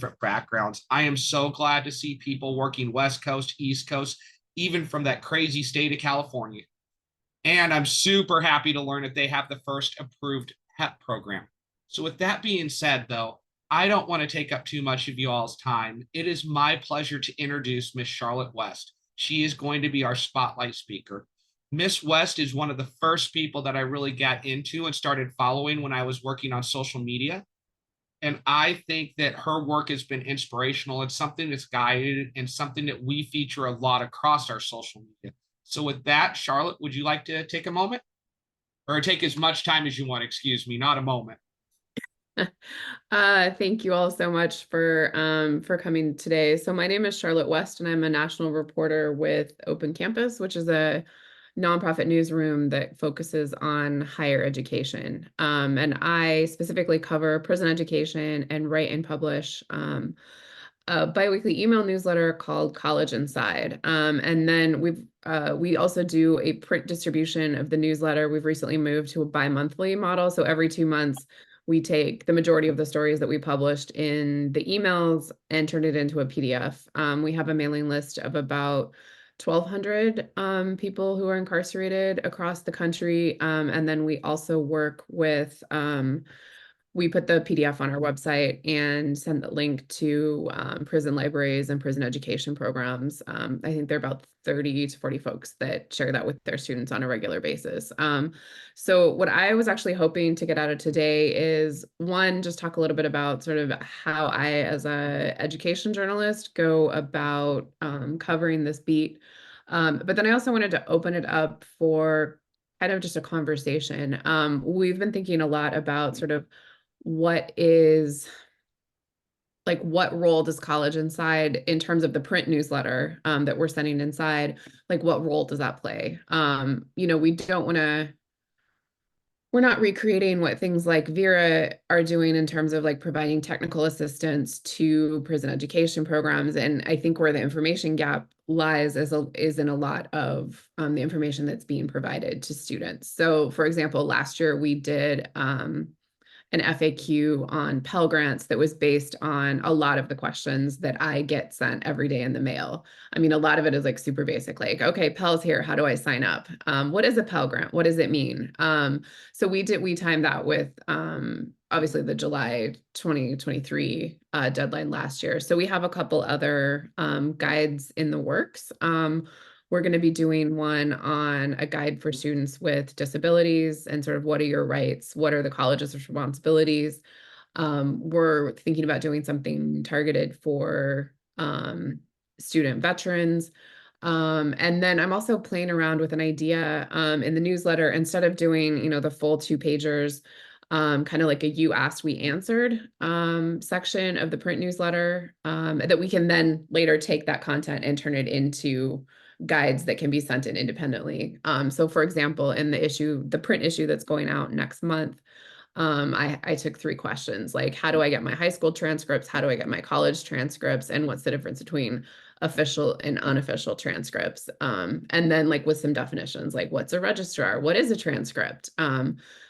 different backgrounds. I am so glad to see people working West Coast, East Coast, even from that crazy state of California. And I'm super happy to learn that they have the first approved PEP program. So, with that being said, though, I don't want to take up too much of you all's time. It is my pleasure to introduce Miss Charlotte West. She is going to be our spotlight speaker. Miss West is one of the first people that I really got into and started following when I was working on social media. And I think that her work has been inspirational. It's something that's guided and something that we feature a lot across our social media. So, with that, Charlotte, would you like to take a moment or take as much time as you want? Excuse me, not a moment. Thank you all so much for coming today. So my name is Charlotte West, and I'm a national reporter with Open Campus, which is a nonprofit newsroom that focuses on higher education. And I specifically cover prison education and write and publish a biweekly email newsletter called College Inside. And then we also do a print distribution of the newsletter. We've recently moved to a bi-monthly model, so every 2 months we take the majority of the stories that we published in the emails and turn it into a PDF. We have a mailing list of about 1,200 people who are incarcerated across the country. And then we also work with we put the PDF on our website and send the link to prison libraries and prison education programs. I think there are about 30 to 40 folks that share that with their students on a regular basis. So what I was actually hoping to get out of today is, one, just talk a little bit about sort of how I, as a education journalist, go about covering this beat. But then I also wanted to open it up for kind of just a conversation. We've been thinking a lot about sort of what role does College Inside, in terms of the print newsletter that we're sending inside, like what role does that play? We're not recreating what things like Vera are doing in terms of like providing technical assistance to prison education programs. And I think where the information gap lies is in a lot of the information that's being provided to students. So for example, last year we did an FAQ on Pell Grants that was based on a lot of the questions that I get sent every day in the mail. I mean, a lot of it is like super basic, like, okay, Pell's here, how do I sign up? What is a Pell Grant? What does it mean? So we timed that with obviously the July 2023 deadline last year. So we have a couple other guides in the works. We're going to be doing one on a guide for students with disabilities and sort of what are your rights? What are the college's responsibilities? We're thinking about doing something targeted for student veterans. And then I'm also playing around with an idea in the newsletter, instead of doing, the full 2-pagers, kind of like a you asked, we answered section of the print newsletter, that we can then later take that content and turn it into guides that can be sent in independently. So for example, in the print issue that's going out next month, I took 3 questions, like, how do I get my high school transcripts? How do I get my college transcripts? And what's the difference between official and unofficial transcripts? And then like with some definitions, like what's a registrar? What is a transcript?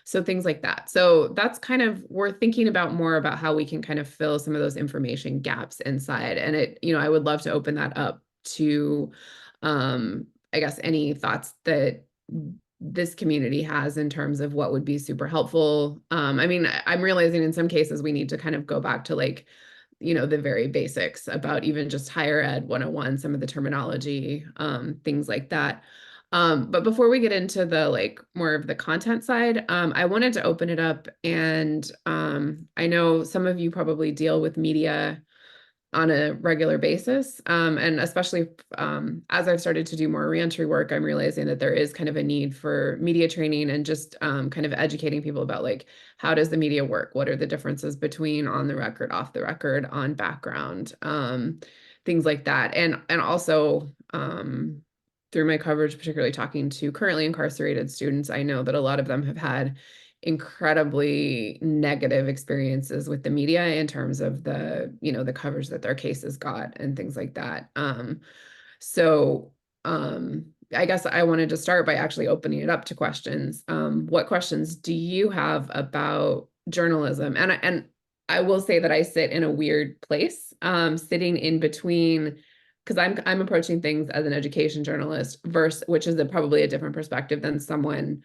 So things like that. So that's kind of, we're thinking about more about how we can kind of fill some of those information gaps inside. And I would love to open that up to, I guess, any thoughts that this community has in terms of what would be super helpful. I mean, I'm realizing in some cases we need to kind of go back to like, the very basics about even just higher ed 101, some of the terminology, things like that. But before we get into the like more of the content side, I wanted to open it up, and I know some of you probably deal with media on a regular basis. And especially as I've started to do more reentry work, I'm realizing that there is kind of a need for media training and just kind of educating people about like, how does the media work? What are the differences between on the record, off the record, on background, things like that. And also through my coverage, particularly talking to currently incarcerated students, I know that a lot of them have had incredibly negative experiences with the media in terms of the coverage that their cases got and things like that. So I guess I wanted to start by actually opening it up to questions. What questions do you have about journalism? And I will say that I sit in a weird place, sitting in between, because I'm approaching things as an education journalist versus, which is probably a different perspective than someone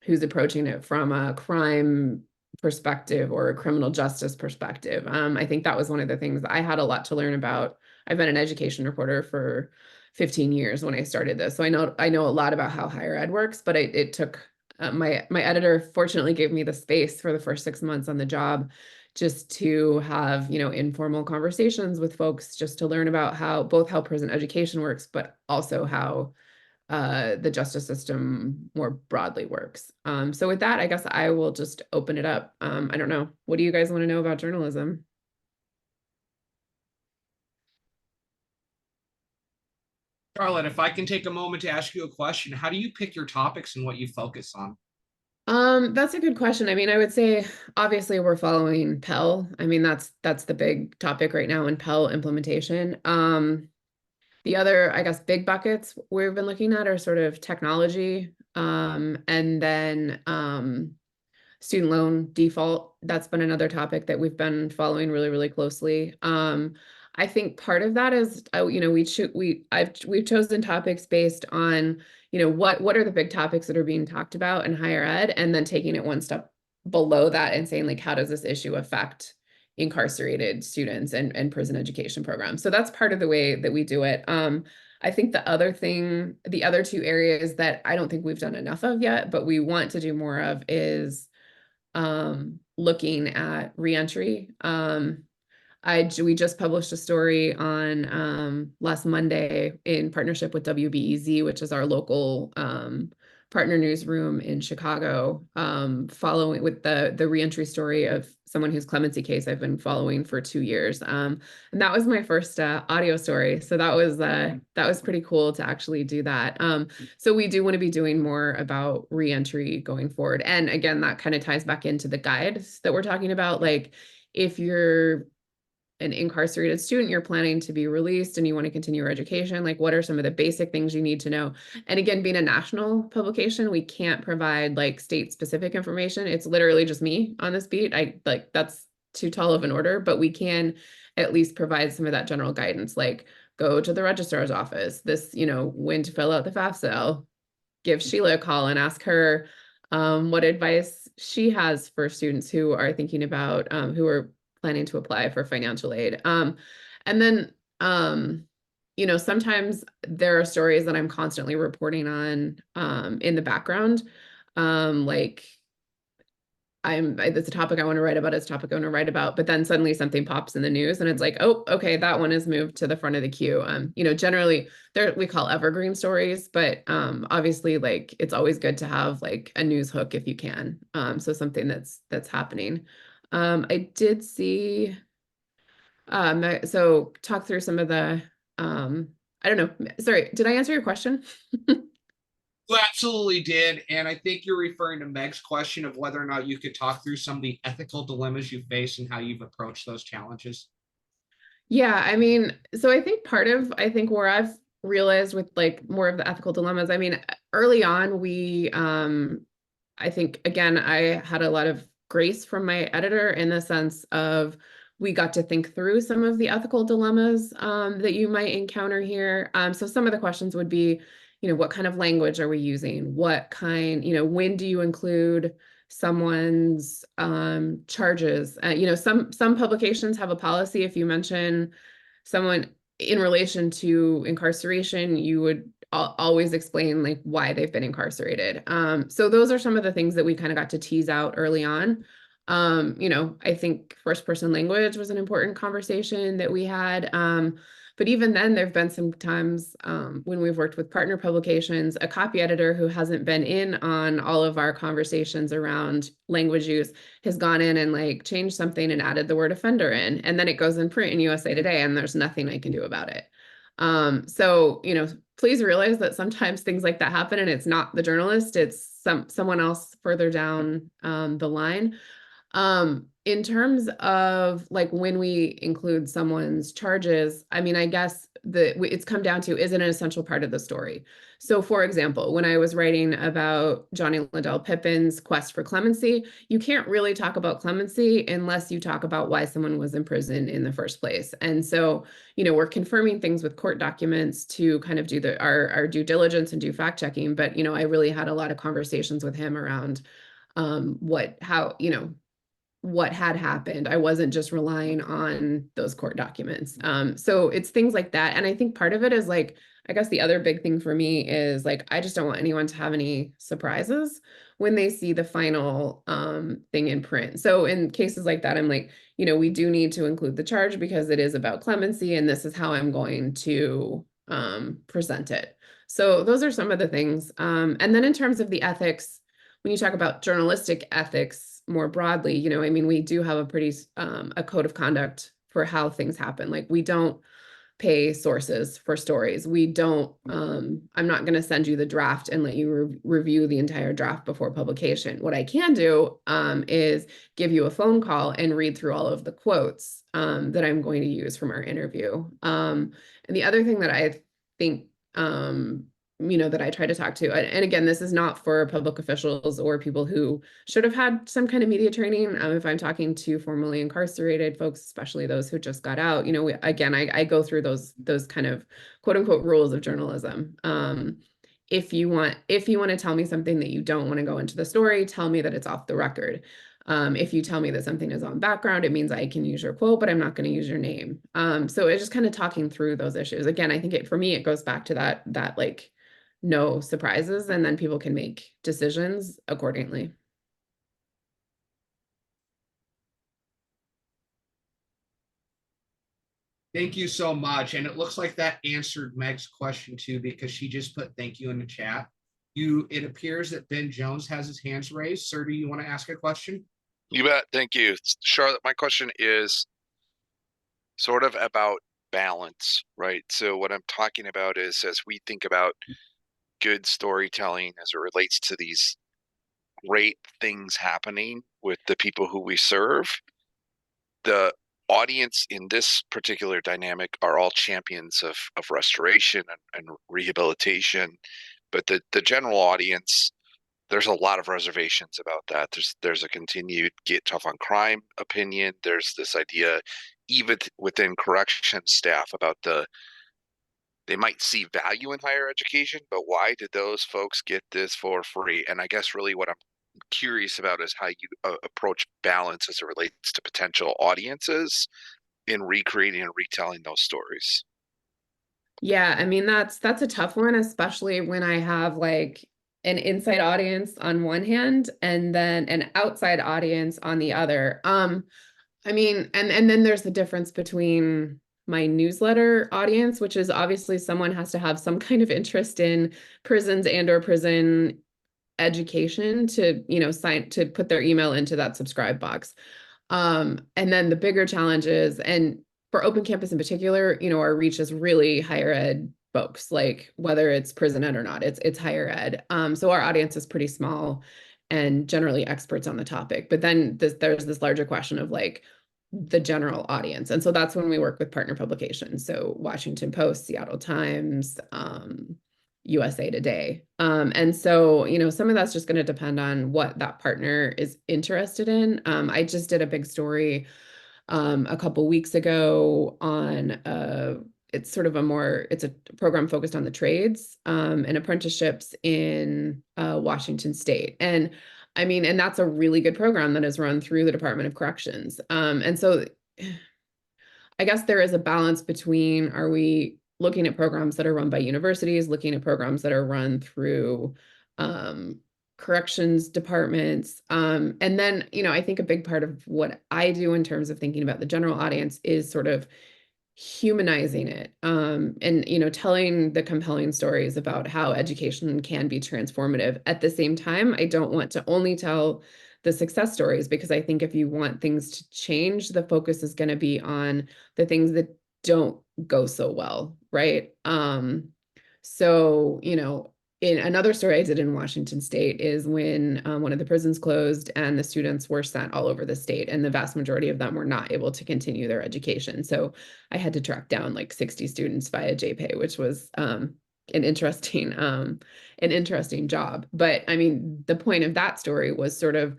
who's approaching it from a crime perspective or a criminal justice perspective. I think that was one of the things I had a lot to learn about. I've been an education reporter for 15 years when I started this, so I know a lot about how higher ed works. But it took my editor fortunately gave me the space for the first 6 months on the job, just to have informal conversations with folks, just to learn about how prison education works, but also how the justice system more broadly works. So with that, I guess I will just open it up. I don't know. What do you guys want to know about journalism? Charlotte, if I can take a moment to ask you a question, how do you pick your topics and what you focus on? That's a good question. I mean, I would say obviously we're following Pell. I mean, that's the big topic right now in Pell implementation. The other, I guess, big buckets we've been looking at are sort of technology, and then student loan default. That's been another topic that we've been following really, really closely. I think part of that is, we've chosen topics based on, what are the big topics that are being talked about in higher ed, and then taking it one step below that and saying, like, how does this issue affect incarcerated students and prison education programs? So that's part of the way that we do it. I think the other two areas that I don't think we've done enough of yet, but we want to do more of, is looking at reentry. We just published a story on last Monday in partnership with WBEZ, which is our local partner newsroom in Chicago, following with the reentry story of someone whose clemency case I've been following for 2 years. And that was my first audio story. So that was pretty cool to actually do that. So we do want to be doing more about reentry going forward. And again, that kind of ties back into the guides that we're talking about. Like, if you're an incarcerated student, you're planning to be released and you want to continue your education, like, what are some of the basic things you need to know? And again, being a national publication, we can't provide like state specific information. It's literally just me on this beat. That's too tall of an order, but we can at least provide some of that general guidance, like, go to the registrar's office, when to fill out the FAFSA. Give Sheila a call and ask her what advice she has for students who are thinking about, who are planning to apply for financial aid. And then, sometimes there are stories that I'm constantly reporting on in the background. Like, it's a topic I want to write about, but then suddenly something pops in the news and it's like, oh, okay, that one is moved to the front of the queue. Generally we call evergreen stories, but obviously, like, it's always good to have like a news hook if you can. So something that's happening. I did see, so talk through some of the, I don't know, sorry, did I answer your question? You absolutely did. And I think you're referring to Meg's question of whether or not you could talk through some of the ethical dilemmas you face and how you've approached those challenges. Yeah, I mean, so I think where I've realized with like more of the ethical dilemmas, I mean, early on, I think, again, I had a lot of grace from my editor in the sense of, we got to think through some of the ethical dilemmas that you might encounter here. So some of the questions would be, what kind of language are we using? What kind, when do you include someone's charges? Some publications have a policy. If you mention someone in relation to incarceration, you would always explain like why they've been incarcerated. So those are some of the things that we kind of got to tease out early on. I think first person language was an important conversation that we had. But even then, there have been some times when we've worked with partner publications, a copy editor who hasn't been in on all of our conversations around language use has gone in and like changed something and added the word offender in, and then it goes in print in USA Today, and there's nothing I can do about it. So, please realize that sometimes things like that happen, and it's not the journalist, it's someone else further down the line. in terms of like when we include someone's charges, I mean, I guess it's come down to, is it an essential part of the story? So for example, when I was writing about Johnny Liddell Pippin's quest for clemency, you can't really talk about clemency unless you talk about why someone was in prison in the first place. And so, you know, we're confirming things with court documents to kind of do our due diligence and do fact checking. But, you know, I really had a lot of conversations with him around what had happened. I wasn't just relying on those court documents. So it's things like that. And I think part of it is like, I guess the other big thing for me is like, I just don't want anyone to have any surprises when they see the final thing in print. So in cases like that, I'm like, you know, we do need to include the charge because it is about clemency and this is how I'm going to present it. So those are some of the things. And then in terms of the ethics, when you talk about journalistic ethics more broadly, you know, I mean, we do have a pretty a code of conduct for how things happen. Like we don't pay sources for stories. We don't, I'm not going to send you the draft and let you review the entire draft before publication. What I can do is give you a phone call and read through all of the quotes that I'm going to use from our interview. And the other thing that I think, you know, that I try to talk to, and again, this is not for public officials or people who should have had some kind of media training. If I'm talking to formerly incarcerated folks, especially those who just got out, you know, again, I go through those kind of quote unquote rules of journalism. If you want to tell me something that you don't want to go into the story, tell me that it's off the record. If you tell me that something is on background, it means I can use your quote, but I'm not going to use your name. So it's just kind of talking through those issues. Again, I think for me, it goes back to that like no surprises, and then people can make decisions accordingly. Thank you so much. And it looks like that answered Meg's question too, because she just put thank you in the chat. It appears that Ben Jones has his hands raised. Sir, do you want to ask a question? You bet. Thank you. Charlotte, my question is sort of about balance, right? So what I'm talking about is as we think about good storytelling as it relates to these great things happening with the people who we serve, the audience in this particular dynamic are all champions of restoration and rehabilitation. But the general audience, there's a lot of reservations about that. There's a continued get tough on crime opinion. There's this idea, even within correction staff, about they might see value in higher education, but why did those folks get this for free? And I guess really what I'm curious about is how you approach balance as it relates to potential audiences in recreating and retelling those stories. Yeah, I mean, that's a tough one, especially when I have like an inside audience on one hand and then an outside audience on the other. I mean, and then there's the difference between my newsletter audience, which is obviously someone has to have some kind of interest in prisons and or prison education to, you know, sign to put their email into that subscribe box. And then the bigger challenge is, and for Open Campus in particular, you know, our reach is really higher ed folks, like whether it's prison ed or not, it's higher ed. So our audience is pretty small and generally experts on the topic. But then there's this larger question of like the general audience. And so that's when we work with partner publications. So Washington Post, Seattle Times, USA Today. And so, you know, some of that's just going to depend on what that partner is interested in. I just did a big story a couple weeks ago on it's sort of it's a program focused on the trades and apprenticeships in Washington State. And I mean, and that's a really good program that is run through the Department of Corrections. And so I guess there is a balance between, are we looking at programs that are run by universities, looking at programs that are run through corrections departments. And then, you know, I think a big part of what I do in terms of thinking about the general audience is sort of humanizing it and, you know, telling the compelling stories about how education can be transformative. At the same time, I don't want to only tell the success stories, because I think if you want things to change, the focus is going to be on the things that don't go so well, right? So, you know, in another story I did in Washington State is when one of the prisons closed and the students were sent all over the state, and the vast majority of them were not able to continue their education. So I had to track down like 60 students via JPay, which was an interesting job. But I mean, the point of that story was sort of,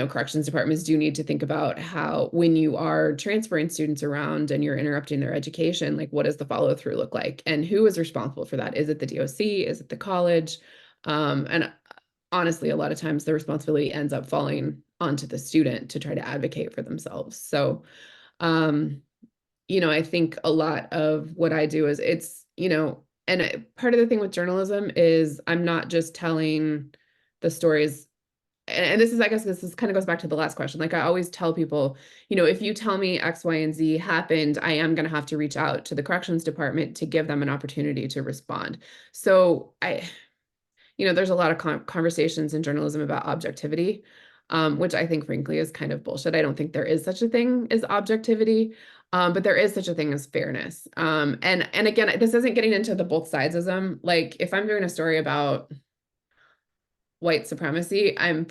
corrections departments do need to think about how, when you are transferring students around and you're interrupting their education, like what does the follow through look like, and who is responsible for that? Is it the DOC? Is it the college? And honestly, a lot of times the responsibility ends up falling onto the student to try to advocate for themselves. So, I think a lot of what I do is and part of the thing with journalism is I'm not just telling the stories. And this is, I guess this is kind of goes back to the last question. Like I always tell people, if you tell me X, Y, and Z happened, I am going to have to reach out to the corrections department to give them an opportunity to respond. So there's a lot of conversations in journalism about objectivity, which I think frankly is kind of bullshit. I don't think there is such a thing as objectivity. But there is such a thing as fairness. And again, this isn't getting into the both sidesism. Like if I'm doing a story about white supremacy, I'm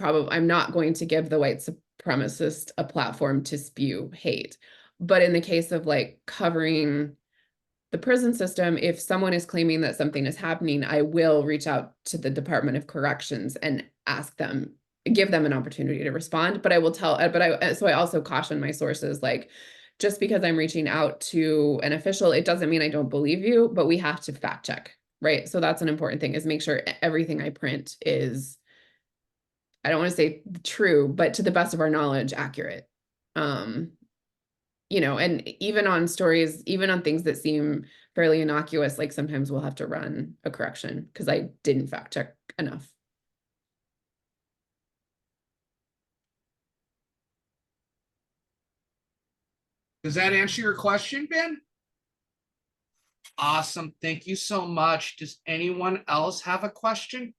not going to give the white supremacist a platform to spew hate. But in the case of like covering the prison system, if someone is claiming that something is happening, I will reach out to the Department of Corrections and give them an opportunity to respond. But I will so I also caution my sources, like, just because I'm reaching out to an official, it doesn't mean I don't believe you, but we have to fact check, right? So that's an important thing, is make sure everything I print is, I don't want to say true, but to the best of our knowledge, accurate. And even on stories, even on things that seem fairly innocuous, like sometimes we'll have to run a correction because I didn't fact check enough. Does that answer your question, Ben? Awesome. Thank you so much. Does anyone else have a question?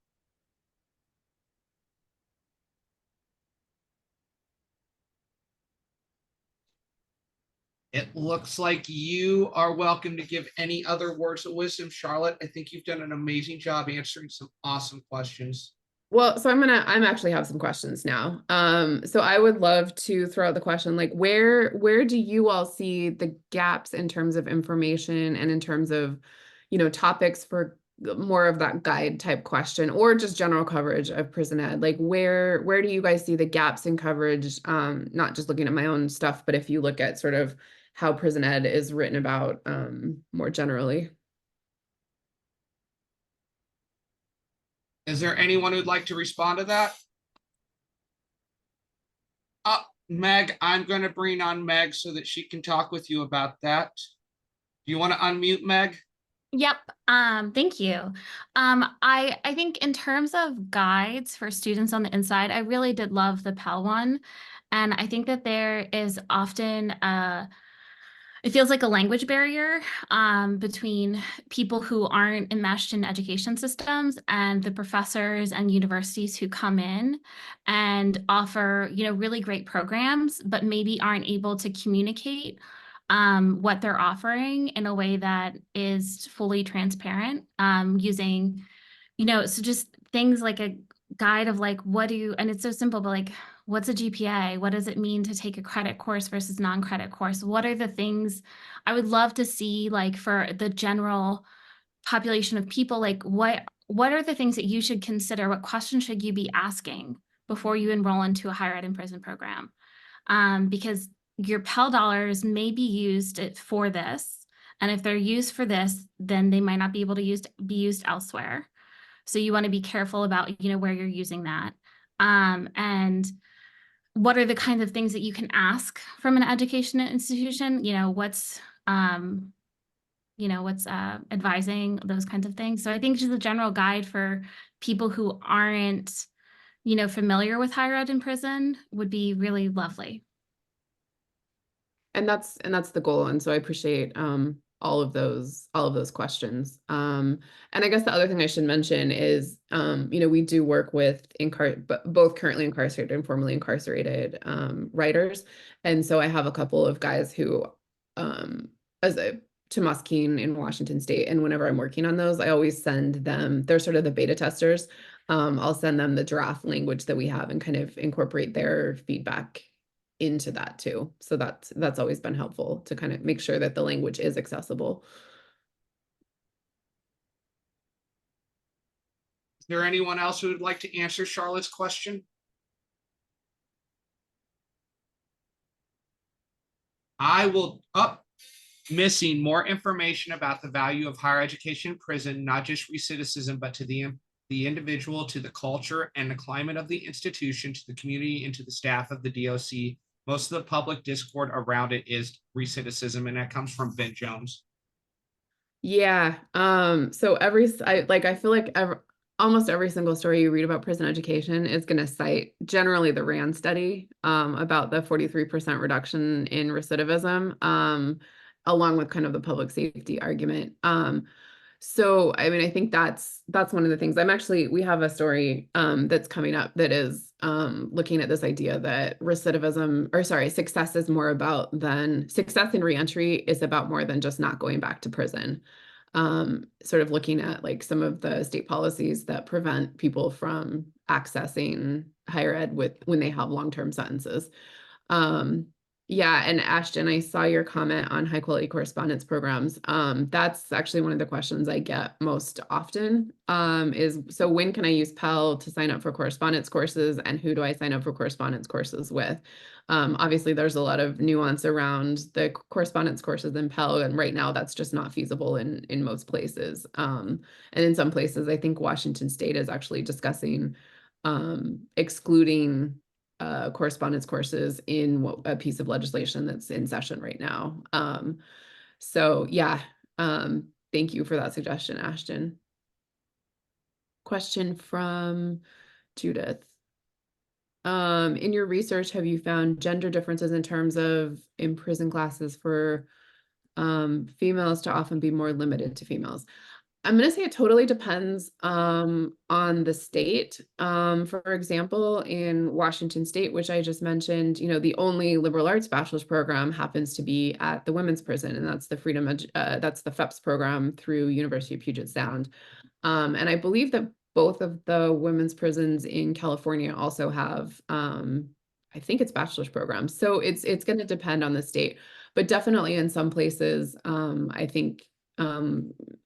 It looks like you are welcome to give any other words of wisdom, Charlotte. I think you've done an amazing job answering some awesome questions. Well, so I'm actually have some questions now. So I would love to throw out the question, like, where do you all see the gaps in terms of information and in terms of, topics for more of that guide type question, or just general coverage of prison ed? Like where do you guys see the gaps in coverage? Not just looking at my own stuff, but if you look at sort of how prison ed is written about more generally. Is there anyone who'd like to respond to that? Meg, I'm going to bring on Meg so that she can talk with you about that. Do you want to unmute, Meg? Yep. Thank you. I think in terms of guides for students on the inside, I really did love the Pell one. And I think that there is often it feels like a language barrier between people who aren't enmeshed in education systems and the professors and universities who come in and offer, really great programs, but maybe aren't able to communicate what they're offering in a way that is fully transparent, using, so just things like a guide of like, and it's so simple, but like, what's a GPA? What does it mean to take a credit course versus non-credit course? What are the things I would love to see, like for the general population of people, like what are the things that you should consider? What questions should you be asking before you enroll into a higher ed in prison program? Because your Pell dollars may be used for this. And if they're used for this, then they might not be able to be used elsewhere. So you want to be careful about, where you're using that. And what are the kinds of things that you can ask from an education institution? What's advising, those kinds of things. So I think just a general guide for people who aren't, familiar with higher ed in prison would be really lovely. And that's the goal. And so I appreciate all of those questions. And I guess the other thing I should mention is, we do work with both currently incarcerated and formerly incarcerated writers. And so I have a couple of guys who, as a to Muscatine in Washington State. And whenever I'm working on those, I always send them, they're sort of the beta testers. I'll send them the draft language that we have and kind of incorporate their feedback into that too. So that's always been helpful to kind of make sure that the language is accessible. Is there anyone else who would like to answer Charlotte's question? I will up missing more information about the value of higher education in prison, not just recidivism, but to the individual, to the culture and the climate of the institution, to the community, and to the staff of the DOC. Most of the public discord around it is recidivism, and that comes from Ben Jones. Yeah. So I feel like almost every single story you read about prison education is going to cite generally the RAND study about the 43% reduction in recidivism, along with kind of the public safety argument. So I mean, I think that's one of the things. We have a story that's coming up that is looking at this idea that success is more about than success in reentry is about more than just not going back to prison. Sort of looking at like some of the state policies that prevent people from accessing higher ed when they have long-term sentences. Yeah, and Ashton, I saw your comment on high quality correspondence programs. That's actually one of the questions I get most often, is so when can I use Pell to sign up for correspondence courses, and who do I sign up for correspondence courses with? Obviously there's a lot of nuance around the correspondence courses in Pell, and right now that's just not feasible in most places. And in some places, I think Washington State is actually discussing excluding correspondence courses in a piece of legislation that's in session right now. So yeah, thank you for that suggestion, Ashton. Question from Judith. In your research, have you found gender differences in terms of in prison classes for females to often be more limited to females? I'm going to say it totally depends on the state. For example, in Washington State, which I just mentioned, the only liberal arts bachelor's program happens to be at the women's prison, and that's that's the FEPS program through University of Puget Sound. And I believe that both of the women's prisons in California also have, I think it's bachelor's programs. So it's going to depend on the state, but definitely in some places, I think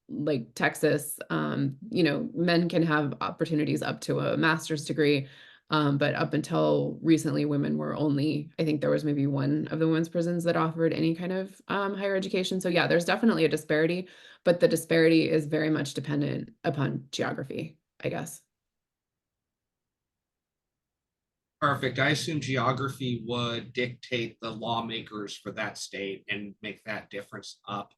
like Texas, men can have opportunities up to a master's degree. But up until recently, women were only, I think there was maybe one of the women's prisons that offered any kind of higher education. So yeah, there's definitely a disparity, but the disparity is very much dependent upon geography, I guess. Perfect. I assume geography would dictate the lawmakers for that state and make that difference up.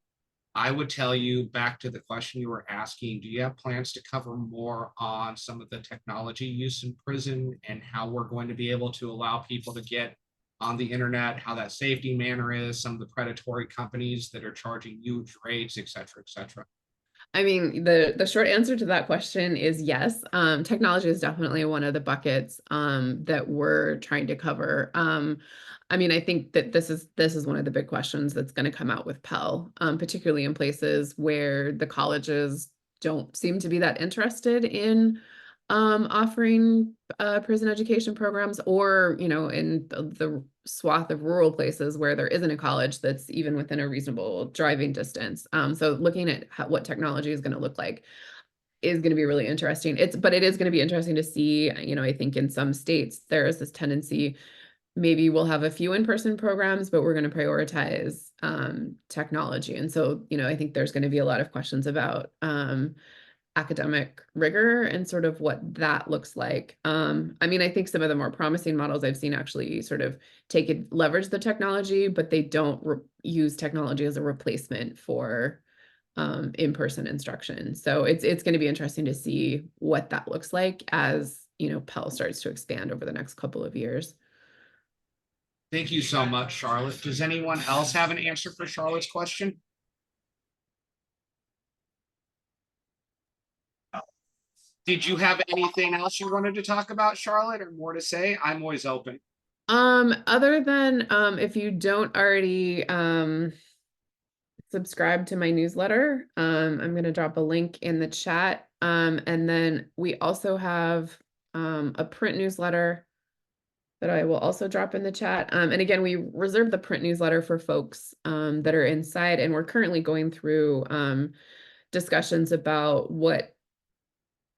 I would tell you, back to the question you were asking, do you have plans to cover more on some of the technology use in prison and how we're going to be able to allow people to get on the internet, how that safety manner is, some of the predatory companies that are charging huge rates, et cetera, et cetera? I mean, the short answer to that question is yes. Technology is definitely one of the buckets that we're trying to cover. I mean, I think that this is one of the big questions that's going to come out with Pell, particularly in places where the colleges don't seem to be that interested in offering prison education programs, or in the swath of rural places where there isn't a college that's even within a reasonable driving distance. So looking at what technology is going to look like is going to be really interesting. But it is going to be interesting to see, I think in some states there is this tendency, maybe we'll have a few in-person programs, but we're going to prioritize technology. And so, I think there's going to be a lot of questions about academic rigor and sort of what that looks like. I mean, I think some of the more promising models I've seen actually sort of leverage the technology, but they don't use technology as a replacement for in-person instruction. So it's going to be interesting to see what that looks like as, Pell starts to expand over the next couple of years. Thank you so much, Charlotte. Does anyone else have an answer for Charlotte's question? Did you have anything else you wanted to talk about, Charlotte, or more to say? I'm always open. Other than if you don't already subscribe to my newsletter. I'm going to drop a link in the chat. And then we also have a print newsletter that I will also drop in the chat. And again, we reserve the print newsletter for folks that are inside, and we're currently going through discussions about what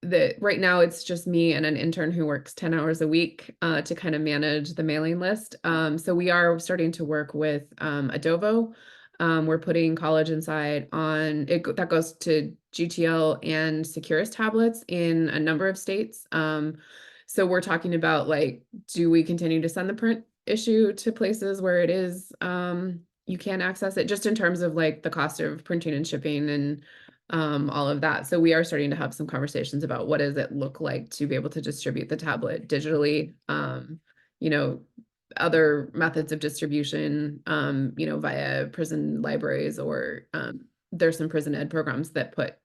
right now it's just me and an intern who works 10 hours a week to kind of manage the mailing list. So we are starting to work with Adovo. We're putting College Inside on it. That goes to GTL and Securus tablets in a number of states. So we're talking about, like, do we continue to send the print issue to places where it is you can access it, just in terms of like the cost of printing and shipping and all of that. So we are starting to have some conversations about what does it look like to be able to distribute the tablet digitally, you know, other methods of distribution, you know, via prison libraries, or there's some prison ed programs that put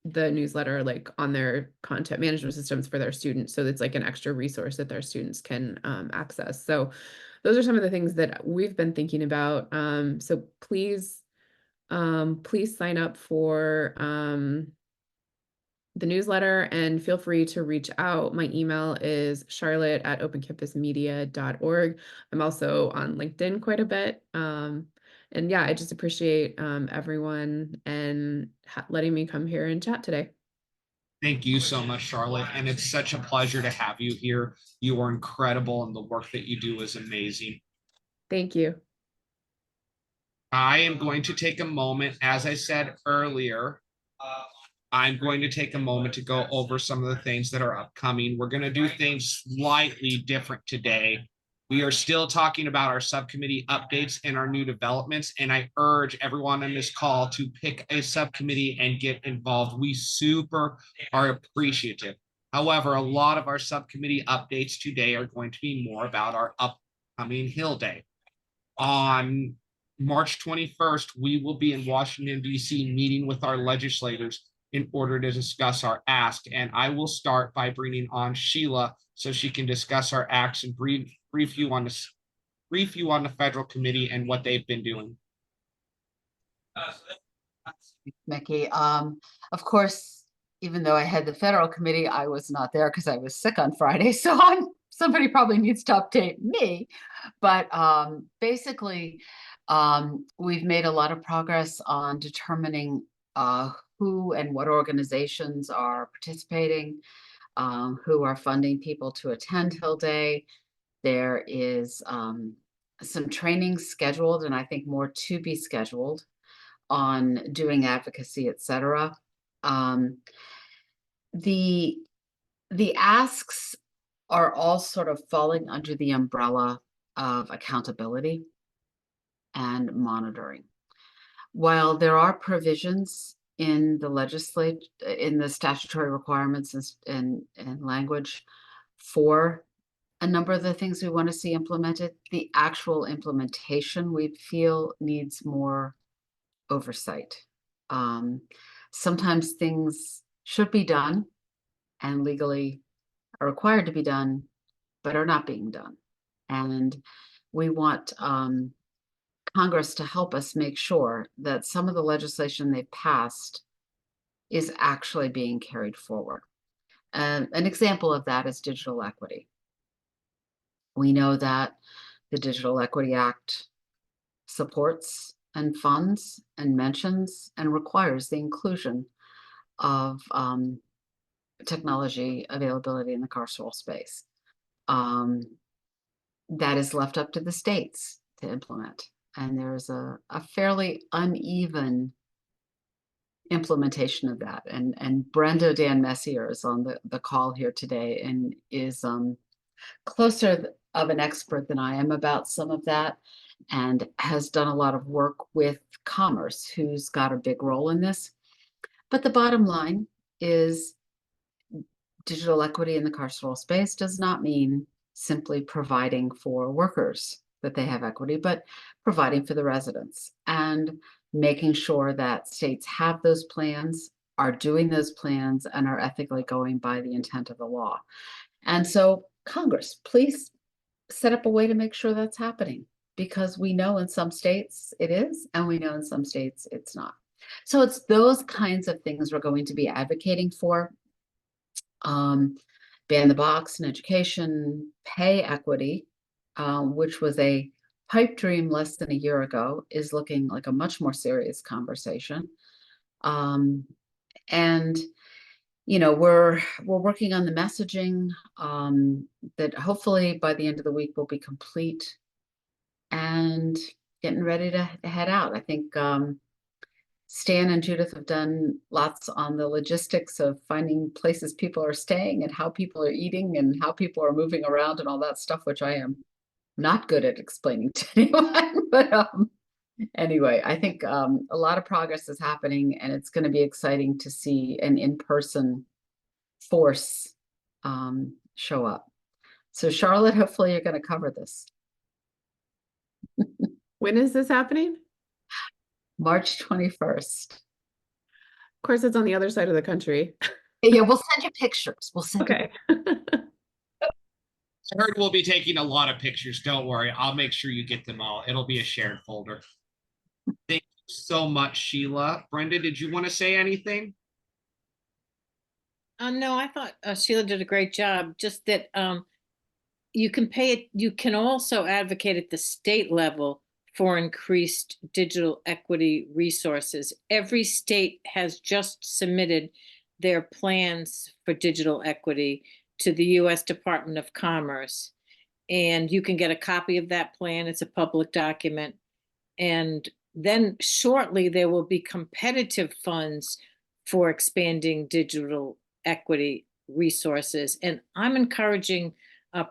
the newsletter like on their content management systems for their students. So it's like an extra resource that their students can access. So those are some of the things that we've been thinking about. So please sign up for the newsletter and feel free to reach out. My email is charlotte@opencampusmedia.org. I'm also on LinkedIn quite a bit. And yeah, I just appreciate everyone and letting me come here and chat today. Thank you so much, Charlotte. And it's such a pleasure to have you here. You are incredible, and the work that you do is amazing. Thank you. I am going to take a moment, as I said earlier, I'm going to take a moment to go over some of the things that are upcoming. We're going to do things slightly different today. We are still talking about our subcommittee updates and our new developments, and I urge everyone on this call to pick a subcommittee and get involved. We super are appreciative. However, a lot of our subcommittee updates today are going to be more about our upcoming Hill Day. On March 21st, we will be in Washington, D.C. meeting with our legislators in order to discuss our ask. And I will start by bringing on Sheila so she can discuss our acts and brief you on the federal committee and what they've been doing. Mickey, of course, even though I had the federal committee, I was not there because I was sick on Friday. So somebody probably needs to update me. But basically, we've made a lot of progress on determining who and what organizations are participating, who are funding people to attend Hill Day. There is some training scheduled, and I think more to be scheduled on doing advocacy, etc. The asks are all sort of falling under the umbrella of accountability and monitoring. While there are provisions in the in the statutory requirements and language for a number of the things we want to see implemented, the actual implementation we feel needs more oversight. Sometimes things should be done and legally are required to be done, but are not being done. And we want Congress to help us make sure that some of the legislation they've passed is actually being carried forward. An example of that is digital equity. We know that the Digital Equity Act supports and funds and mentions and requires the inclusion of technology availability in the carceral space. That is left up to the states to implement. And there's a fairly uneven implementation of that. And Brenda Dan Messier is on the call here today and is closer of an expert than I am about some of that, and has done a lot of work with Commerce, who's got a big role in this. But the bottom line is digital equity in the carceral space does not mean simply providing for workers that they have equity, but providing for the residents and making sure that states have those plans, are doing those plans, and are ethically going by the intent of the law. And so Congress, please set up a way to make sure that's happening. because we know in some states it is, and we know in some states it's not. So it's those kinds of things we're going to be advocating for. Ban the box in education, pay equity, which was a pipe dream less than a year ago, is looking like a much more serious conversation. And we're working on the messaging that hopefully by the end of the week will be complete, and getting ready to head out. I think Stan and Judith have done lots on the logistics of finding places people are staying and how people are eating and how people are moving around and all that stuff, which I am not good at explaining to anyone. But anyway, I think a lot of progress is happening, and it's going to be exciting to see an in-person force show up. So Charlotte, hopefully you're going to cover this. When is this happening? March 21st. Of course, it's on the other side of the country. Yeah, we'll send you pictures. We'll send you. Okay. I heard we'll be taking a lot of pictures. Don't worry. I'll make sure you get them all. It'll be a shared folder. Thank you so much, Sheila. Brenda, did you want to say anything? No, I thought Sheila did a great job. Just that you can pay it. You can also advocate at the state level for increased digital equity resources. Every state has just submitted their plans for digital equity to the U.S. Department of Commerce. And you can get a copy of that plan. It's a public document. And then shortly there will be competitive funds for expanding digital equity resources. And I'm encouraging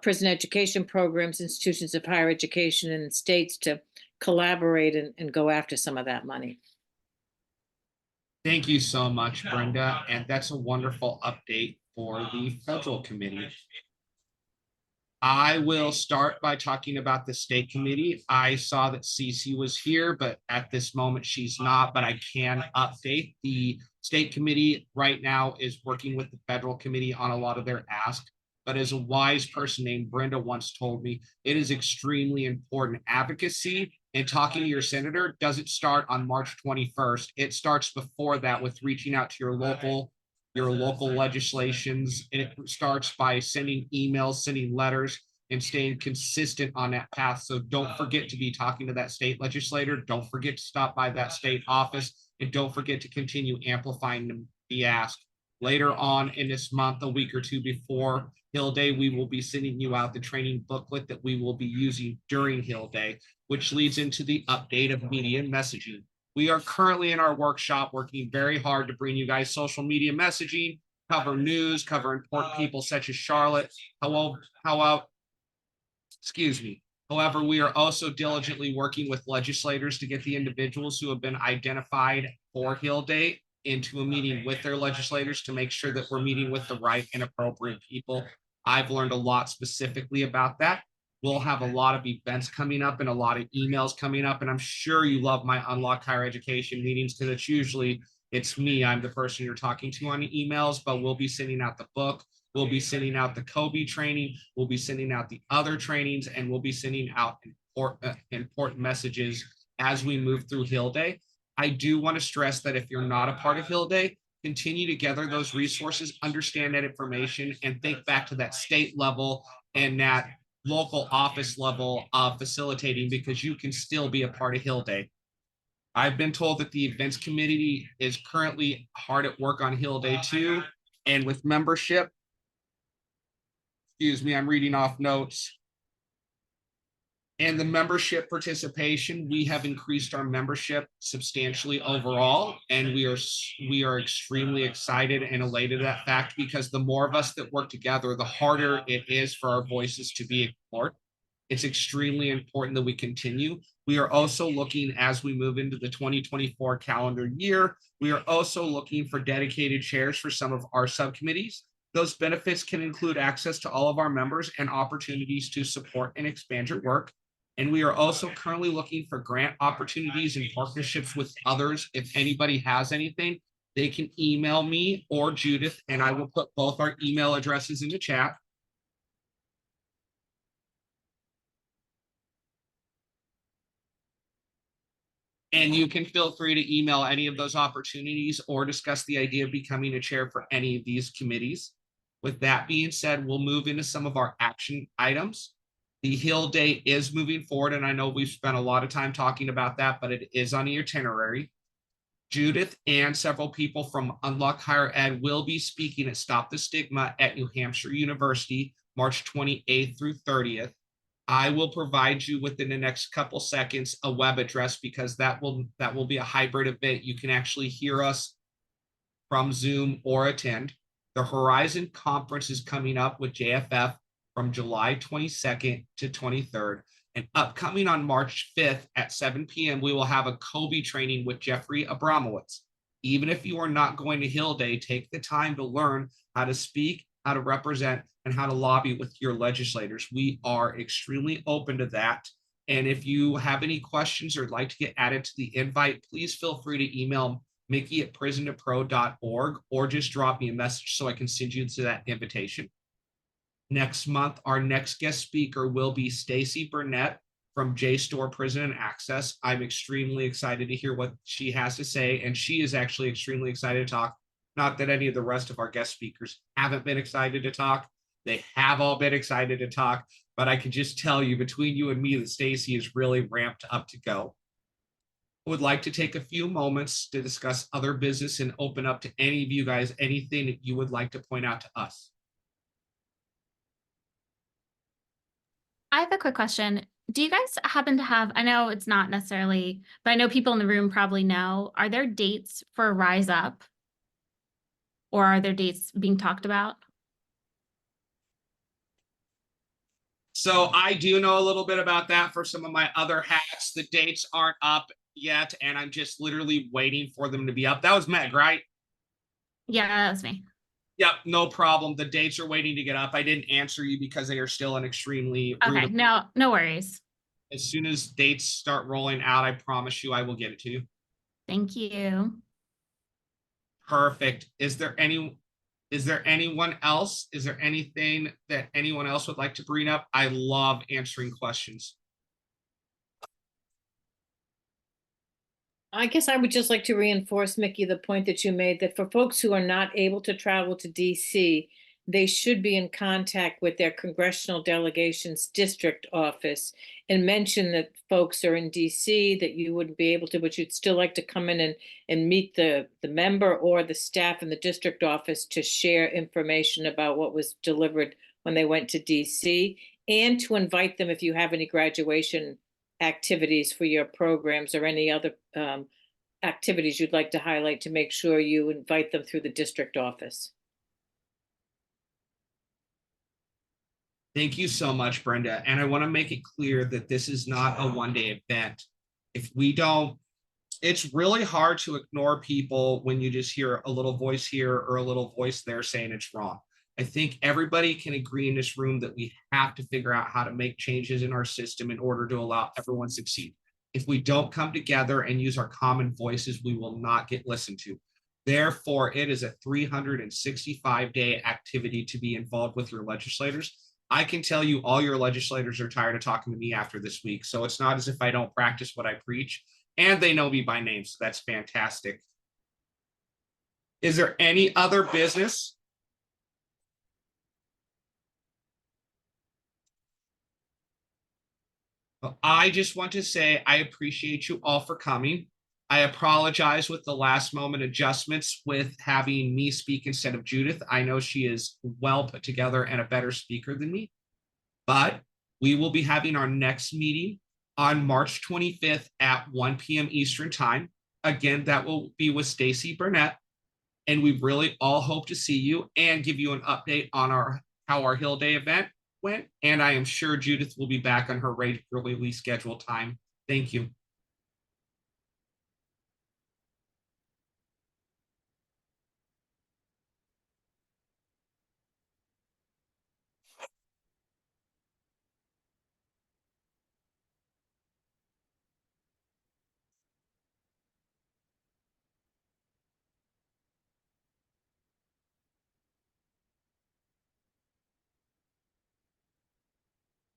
prison education programs, institutions of higher education in states to collaborate and go after some of that money. Thank you so much, Brenda. And that's a wonderful update for the federal committee. I will start by talking about the state committee. I saw that Cece was here, but at this moment she's not, but I can update. The state committee right now is working with the federal committee on a lot of their asks. But as a wise person named Brenda once told me, it is extremely important. Advocacy and talking to your senator doesn't start on March 21st. It starts before that with reaching out to your local legislations. And it starts by sending emails, sending letters, and staying consistent on that path. So don't forget to be talking to that state legislator. Don't forget to stop by that state office, and don't forget to continue amplifying the ask. Later on in this month, a week or two before Hill Day, we will be sending you out the training booklet that we will be using during Hill Day, which leads into the update of media and messaging. We are currently in our workshop working very hard to bring you guys social media messaging, cover news, cover important people such as Charlotte. However, we are also diligently working with legislators to get the individuals who have been identified for Hill Day into a meeting with their legislators to make sure that we're meeting with the right and appropriate people. I've learned a lot specifically about that. We'll have a lot of events coming up and a lot of emails coming up. And I'm sure you love my Unlock Higher Education meetings, because it's me. I'm the person you're talking to on the emails, but we'll be sending out the book. We'll be sending out the Kobe training. We'll be sending out the other trainings, and we'll be sending out important messages as we move through Hill Day. I do want to stress that if you're not a part of Hill Day, continue to gather those resources, understand that information, and think back to that state level and that local office level of facilitating, because you can still be a part of Hill Day. I've been told that the events committee is currently hard at work on Hill Day too. And with membership, I'm reading off notes. And the membership participation, we have increased our membership substantially overall. And we are extremely excited and elated at that fact, because the more of us that work together, the harder it is for our voices to be ignored. It's extremely important that we continue. We are also looking, as we move into the 2024 calendar year, we are also looking for dedicated chairs for some of our subcommittees. Those benefits can include access to all of our members and opportunities to support and expand your work. And we are also currently looking for grant opportunities and partnerships with others. If anybody has anything, they can email me or Judith, and I will put both our email addresses in the chat. And you can feel free to email any of those opportunities or discuss the idea of becoming a chair for any of these committees. With that being said, we'll move into some of our action items. The Hill Day is moving forward, and I know we've spent a lot of time talking about that, but it is on the itinerary. Judith and several people from Unlock Higher Ed will be speaking at Stop the Stigma at New Hampshire University, March 28th through 30th. I will provide you within the next couple seconds a web address because that will be a hybrid event. You can actually hear us from Zoom or attend. The Horizon Conference is coming up with JFF from July 22nd to 23rd. And upcoming on March 5th at 7 p.m., we will have a Kobe training with Jeffrey Abramowitz. Even if you are not going to Hill Day, take the time to learn how to speak, how to represent, and how to lobby with your legislators. We are extremely open to that. And if you have any questions or would like to get added to the invite, please feel free to email Mickey@prisontopro.org or just drop me a message so I can send you to that invitation. Next month, our next guest speaker will be Stacy Burnett from JSTOR Prison and Access. I'm extremely excited to hear what she has to say, and she is actually extremely excited to talk. Not that any of the rest of our guest speakers haven't been excited to talk. They have all been excited to talk, but I can just tell you between you and me that Stacy is really ramped up to go. I would like to take a few moments to discuss other business and open up to any of you guys anything that you would like to point out to us. I have a quick question. Do you guys happen to have, I know it's not necessarily, but I know people in the room probably know, are there dates for Rise Up? Or are there dates being talked about? So I do know a little bit about that for some of my other hats. The dates aren't up yet, and I'm just literally waiting for them to be up. That was Meg, right? Yeah, that was me. Yep, no problem. The dates are waiting to get up. I didn't answer you because they are still an extremely Okay, no worries. As soon as dates start rolling out, I promise you I will get it to you. Thank you. Perfect. Is there anyone else? Is there anything that anyone else would like to bring up? I love answering questions. I guess I would just like to reinforce, Mickey, the point that you made that for folks who are not able to travel to DC, they should be in contact with their congressional delegation's district office and mention that folks are in DC, that you wouldn't be able to, but you'd still like to come in and meet the member or the staff in the district office to share information about what was delivered when they went to DC, and to invite them if you have any graduation activities for your programs or any other activities you'd like to highlight, to make sure you invite them through the district office. Thank you so much, Brenda. And I want to make it clear that this is not a one-day event. If we don't, it's really hard to ignore people when you just hear a little voice here or a little voice there saying it's wrong. I think everybody can agree in this room that we have to figure out how to make changes in our system in order to allow everyone to succeed. If we don't come together and use our common voices, we will not get listened to. Therefore, it is a 365-day activity to be involved with your legislators. I can tell you all your legislators are tired of talking to me after this week. So it's not as if I don't practice what I preach, and they know me by name. So that's fantastic. Is there any other business? Well, I just want to say I appreciate you all for coming. I apologize with the last moment adjustments with having me speak instead of Judith. I know she is well put together and a better speaker than me, but we will be having our next meeting on March 25th at 1 p.m. Eastern time. Again, that will be with Stacy Burnett, and we really all hope to see you and give you an update on how our Hill Day event went. And I am sure Judith will be back on her regularly scheduled time. Thank you.